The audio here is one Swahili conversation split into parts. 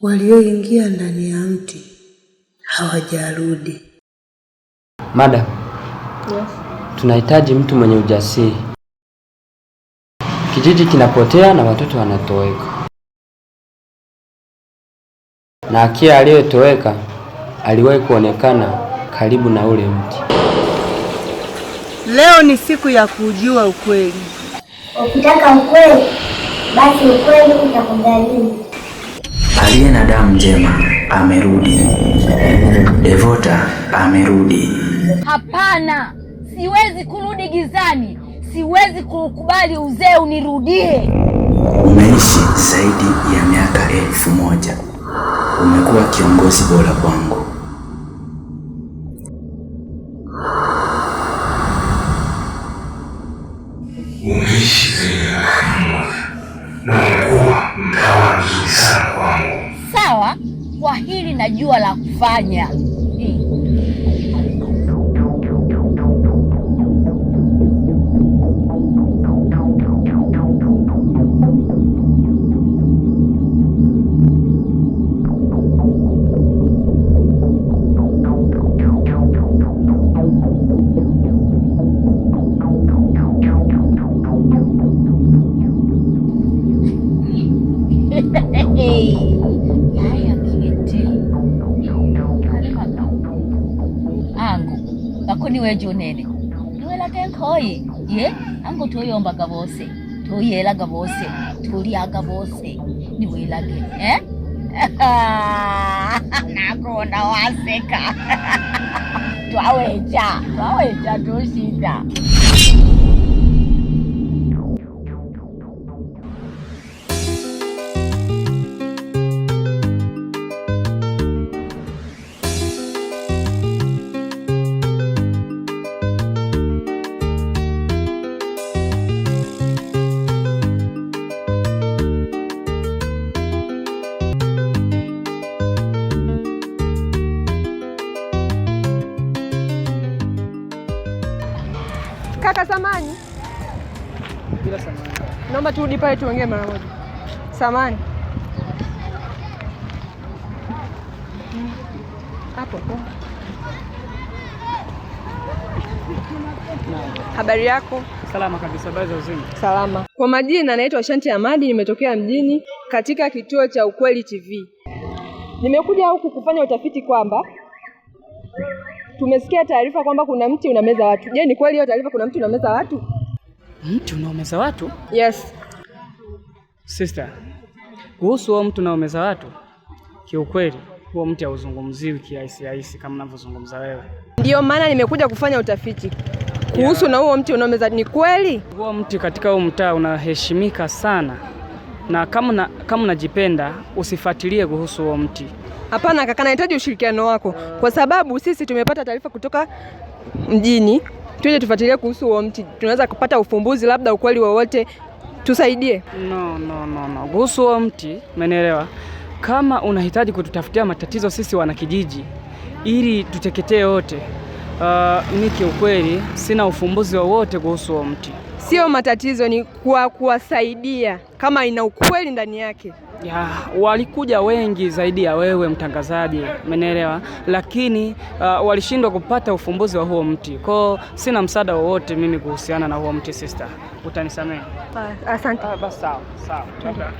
walioingia ndani ya mti hawajarudi. Madam. Yes. Tunahitaji mtu mwenye ujasiri. Kijiji kinapotea na watoto wanatoweka. Na akia aliyetoweka aliwahi kuonekana karibu na ule mti. Leo ni siku ya kujua ukweli. Ukitaka ukweli, basi ukweli utakugharimu. Aliye na damu njema amerudi. Devota amerudi. Hapana, siwezi kurudi gizani. Siwezi kukubali uzee unirudie. Umeishi zaidi ya miaka 1000. Umekuwa kiongozi bora kwangu. Umeishi zaidi ya miaka 1000 na umekuwa mtawala mzuri sana kwangu. Sawa, kwa hili najua la kufanya. Niwe jonene niwe la kenkoi ye ango toyombaga bose toyelaga bose tuliaga bose niwe lage nakona waseka twaweja tushida. Kaka samani. Bila samani. Naomba turudi pale tuongee mara moja. Samani. Hapo. Habari yako? Salama kabisa, habari za uzima? Salama. Kwa majina naitwa Shanti Ahmadi, nimetokea mjini katika kituo cha Ukweli TV. Nimekuja huku kufanya utafiti kwamba tumesikia taarifa kwamba kuna mti unameza watu. Je, ni kweli hiyo taarifa kuna mti unameza watu? Mti unaomeza watu? Yes. Sister, kuhusu huo mti unaomeza watu, kiukweli huo mti hauzungumziwi kirahisi kama unavyozungumza wewe. Ndio maana nimekuja kufanya utafiti kuhusu na huo mti unaomeza. Ni kweli huo mti katika huo mtaa unaheshimika sana, na kama unajipenda usifuatilie kuhusu huo mti. Hapana kaka, nahitaji ushirikiano wako kwa sababu sisi tumepata taarifa kutoka mjini. Tuje tufuatilie kuhusu huo mti, tunaweza kupata ufumbuzi, labda ukweli wowote, tusaidie. No. Kuhusu huo mti, umenielewa? Kama unahitaji kututafutia matatizo sisi wanakijiji ili tuteketee wote, mimi kiukweli sina ufumbuzi wowote kuhusu huo mti. Sio matatizo, ni kuwasaidia kama ina ukweli ndani yake. Ya, walikuja wengi zaidi ya wewe mtangazaji, umenielewa? Lakini walishindwa kupata ufumbuzi wa huo mti. Kwa sina msaada wowote mimi kuhusiana na huo mti sister. Utanisamehe. Asante. Basi sawa. Shukrani.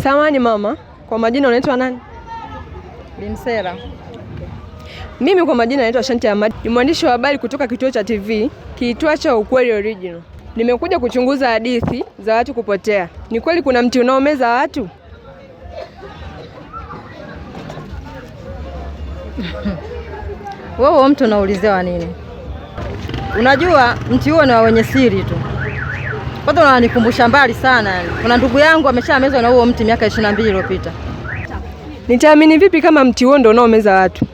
Samahani mama, kwa majina unaitwa nani? Limsera. Mimi kwa majina naitwa Shanti Ahmad. Ni mwandishi wa habari kutoka kituo cha TV kiitwacho Ukweli Original. Nimekuja kuchunguza hadithi za watu kupotea. Ni kweli kuna mti unaomeza watu? Wewe mtu unaulizewa nini? Unajua mti huo ni wa wenye siri tu. Kwanza unanikumbusha mbali sana yani. Kuna ndugu yangu ameshamezwa na huo mti miaka 22 iliyopita. Nitaamini vipi kama mti huo ndio unaomeza watu?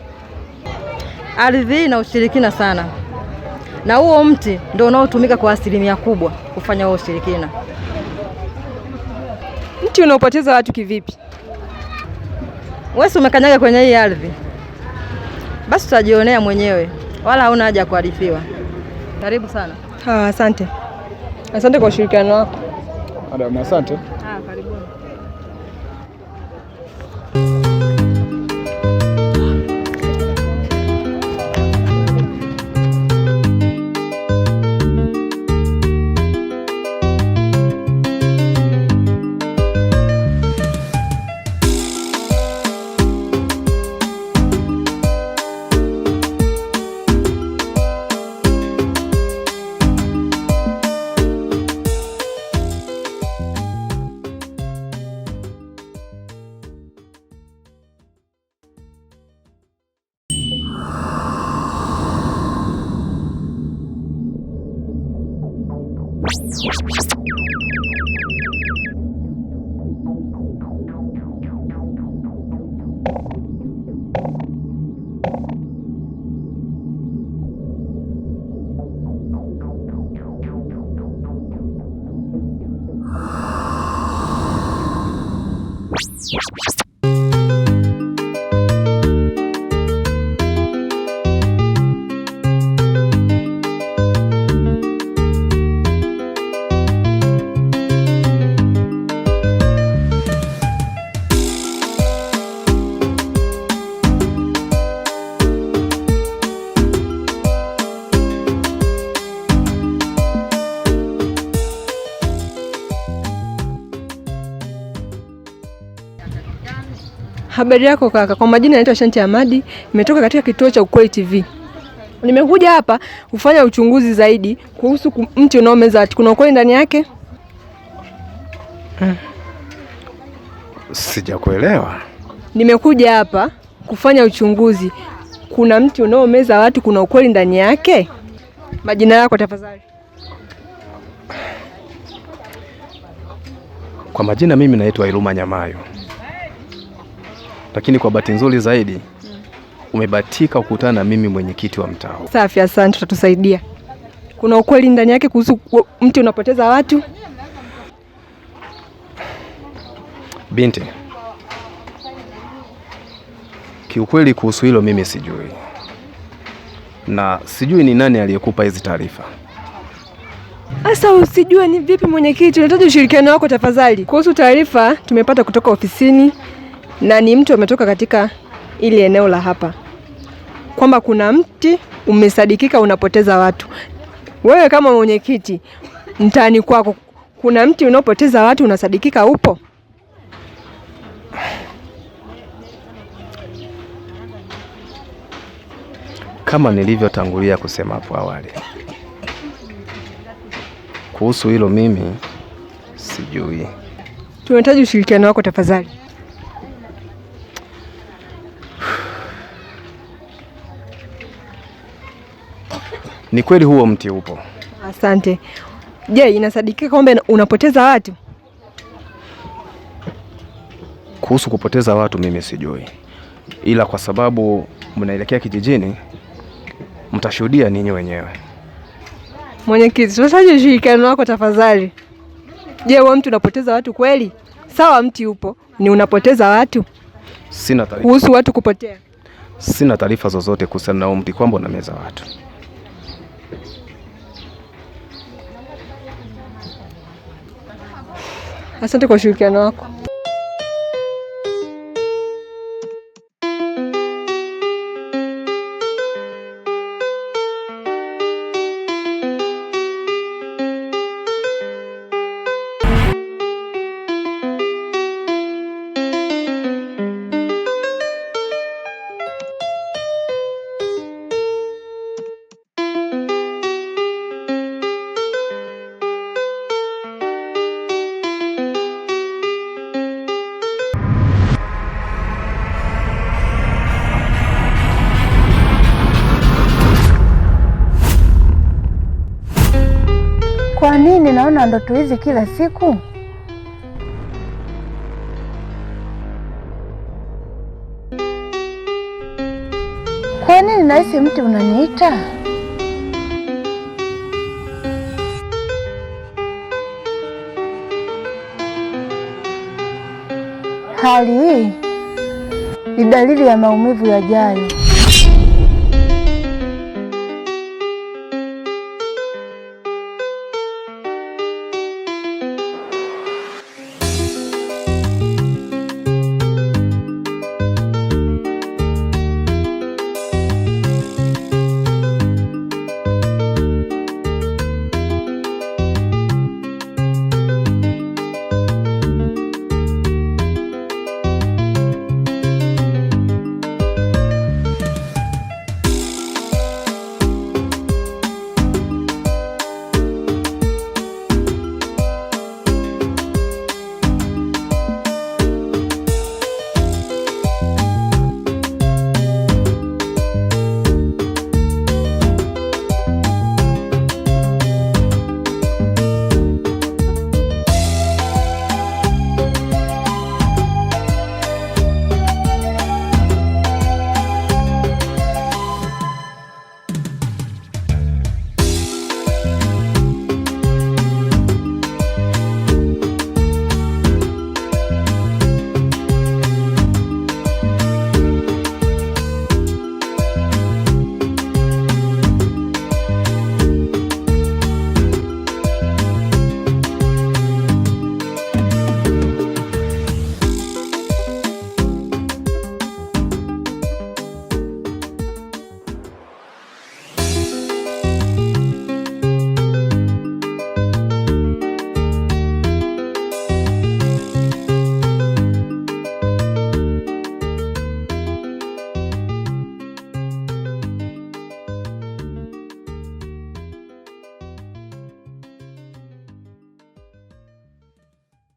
Ardhi na ushirikina sana. Na huo mti ndio unaotumika kwa asilimia kubwa kufanya huo ushirikina. Mti unaopoteza watu kivipi? Wewe umekanyaga kwenye hii ardhi. Basi utajionea mwenyewe. Wala hauna haja kuhadithiwa. Karibu sana. Asante. Asante kwa ushirikiano wako. Madam, asante. Karibuni. Habari yako kaka, kwa majina naitwa Shanti Ahmad, nimetoka katika kituo cha Ukweli TV. Nimekuja hapa kufanya uchunguzi zaidi kuhusu mti unaomeza watu. Kuna ukweli ndani yake? Sijakuelewa. Nimekuja hapa kufanya uchunguzi. Kuna mti unaomeza watu, kuna ukweli ndani yake? Majina yako tafadhali. Kwa majina mimi naitwa Iluma Nyamayo. Lakini kwa bahati nzuri zaidi umebahatika kukutana na mimi mwenyekiti wa mtaa. Safi, asante, tutatusaidia. Kuna ukweli ndani yake kuhusu mti unapoteza watu? Binti, kiukweli kuhusu hilo mimi sijui. Na sijui ni nani aliyekupa hizi taarifa. Asa usijue ni vipi mwenyekiti? Unahitaji ushirikiano wako tafadhali. Kuhusu taarifa tumepata kutoka ofisini na ni mtu ametoka katika ili eneo la hapa, kwamba kuna mti umesadikika unapoteza watu. Wewe kama mwenyekiti mtaani kwako kuna mti unaopoteza watu unasadikika upo? Kama nilivyotangulia kusema hapo awali, kuhusu hilo mimi sijui. Tunahitaji ushirikiano wako tafadhali. Ni kweli huo mti upo. Asante. Je, inasadikika kwamba unapoteza watu? Kuhusu kupoteza watu mimi sijui. Ila kwa sababu mnaelekea kijijini, mtashuhudia ninyi wenyewe. Mwenyekiti, tunahitaji ushirikiano wako tafadhali. Je, huo mti unapoteza watu kweli? Sawa, mti upo, ni unapoteza watu? Sina taarifa. Kuhusu watu kupotea? Sina taarifa zozote kuhusiana na huo mti kwamba unameza watu. Asante kwa ushirikiano wako. nini naona ndoto hizi kila siku? Kwa nini nahisi mti unaniita? Hali hii ni dalili ya maumivu yajayo.